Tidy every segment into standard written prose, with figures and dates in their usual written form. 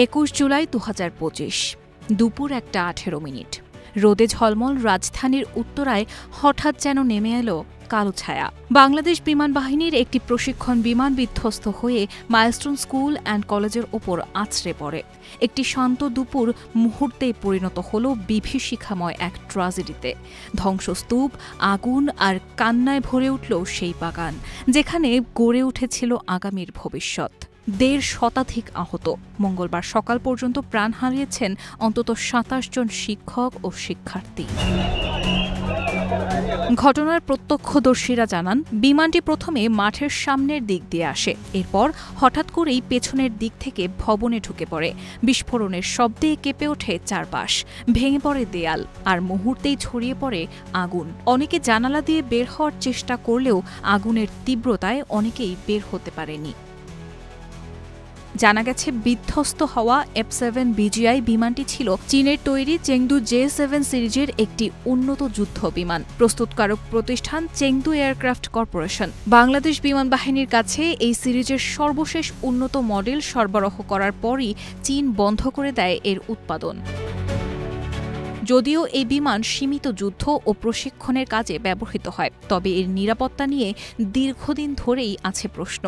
21 জুলাই 2025 দুপুর 1:18 রোদে ঝলমল রাজধানীর উত্তরায় হঠাৎ যেন নেমে এলো কালো ছায়া। বাংলাদেশ বিমান বাহিনীর একটি প্রশিক্ষণ বিমান বিধ্বস্ত হয়ে মাইলস্টোন স্কুল অ্যান্ড কলেজের ওপর আছড়ে পড়ে। একটি শান্ত দুপুর মুহূর্তেই পরিণত হল বিভীষিকাময় এক ট্র্যাজেডিতে। ধ্বংসস্তূপ, আগুন আর কান্নায় ভরে উঠল সেই বাগান, যেখানে গড়ে উঠেছিল আগামীর ভবিষ্যৎ। ১.৫ শতাধিক আহত। মঙ্গলবার সকাল পর্যন্ত প্রাণ হারিয়েছেন অন্তত ২৭ জন শিক্ষক ও শিক্ষার্থী। ঘটনার প্রত্যক্ষদর্শীরা জানান, বিমানটি প্রথমে মাঠের সামনের দিক দিয়ে আসে, এরপর হঠাৎ করেই পেছনের দিক থেকে ভবনে ঢুকে পড়ে। বিস্ফোরণের শব্দে কেঁপে ওঠে চারপাশ, ভেঙে পড়ে দেয়াল, আর মুহূর্তেই ছড়িয়ে পড়ে আগুন। অনেকে জানালা দিয়ে বের হওয়ার চেষ্টা করলেও আগুনের তীব্রতায় অনেকেই বের হতে পারেনি। জানা গেছে, বিধ্বস্ত হওয়া F-7 BGI বিমানটি ছিল চীনের তৈরি চেংদু J-7 সিরিজের একটি উন্নত যুদ্ধ বিমান। প্রস্তুতকারক প্রতিষ্ঠান চেংদু এয়ারক্রাফট কর্পোরেশন বাংলাদেশ বিমান বাহিনীর কাছে এই সিরিজের সর্বশেষ উন্নত মডেল সরবরাহ করার পরই চীন বন্ধ করে দেয় এর উৎপাদন। যদিও এই বিমান সীমিত যুদ্ধ ও প্রশিক্ষণের কাজে ব্যবহৃত হয়, তবে এর নিরাপত্তা নিয়ে দীর্ঘদিন ধরেই আছে প্রশ্ন।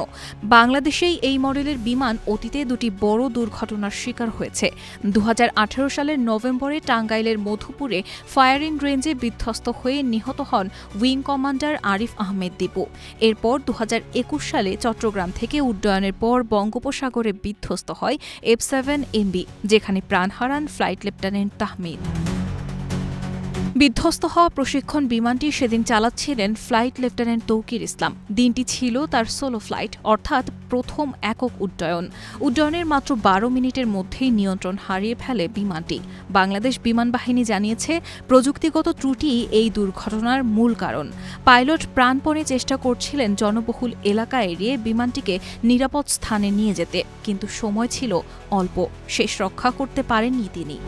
বাংলাদেশেই এই মডেলের বিমান অতীতে দুটি বড় দুর্ঘটনার শিকার হয়েছে। ২০১৮ সালের নভেম্বরে টাঙ্গাইলের মধুপুরে ফায়ারিং রেঞ্জে বিধ্বস্ত হয়ে নিহত হন উইং কমান্ডার আরিফ আহমেদ দীপু। এরপর ২০২১ সালে চট্টগ্রাম থেকে উড্ডয়নের পর বঙ্গোপসাগরে বিধ্বস্ত হয় F-7MB, যেখানে প্রাণ হারান ফ্লাইট লেফটেন্যান্ট তাহমিদ। বিধ্বস্ত হওয়া প্রশিক্ষণ বিমানটি সেদিন চালাচ্ছিলেন ফ্লাইট লেফটেন্যান্ট তৌকির ইসলাম। দিনটি ছিল তার সোলো ফ্লাইট, অর্থাৎ প্রথম একক উড্ডয়ন। উড্ডয়নের মাত্র ১২ মিনিটের মধ্যেই নিয়ন্ত্রণ হারিয়ে ফেলে বিমানটি। বাংলাদেশ বিমান বাহিনী জানিয়েছে, প্রযুক্তিগত ত্রুটি এই দুর্ঘটনার মূল কারণ। পাইলট প্রাণপণে চেষ্টা করছিলেন জনবহুল এলাকা এড়িয়ে বিমানটিকে নিরাপদ স্থানে নিয়ে যেতে, কিন্তু সময় ছিল অল্প। শেষ রক্ষা করতে পারেননি তিনি।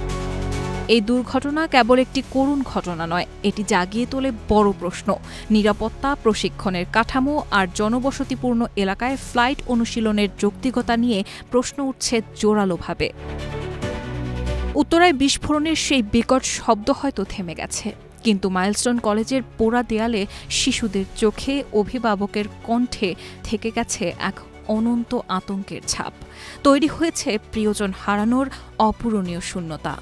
এই দুর্ঘটনা কেবল একটি করুণ ঘটনা নয়, এটি জাগিয়ে তোলে বড় প্রশ্ন। নিরাপত্তা, প্রশিক্ষণের কাঠামো আর জনবসতিপূর্ণ এলাকায় ফ্লাইট অনুশীলনের যৌক্তিকতা নিয়ে প্রশ্ন উঠছে জোরালোভাবে। উত্তরায় বিস্ফোরণের সেই বিকট শব্দ হয়তো থেমে গেছে, কিন্তু মাইলস্টোন কলেজের পোড়া দেয়ালে, শিশুদের চোখে, অভিভাবকের কণ্ঠে থেকে গেছে এক অনন্ত আতঙ্কের ছাপ। তৈরি হয়েছে প্রিয়জন হারানোর অপূরণীয় শূন্যতা।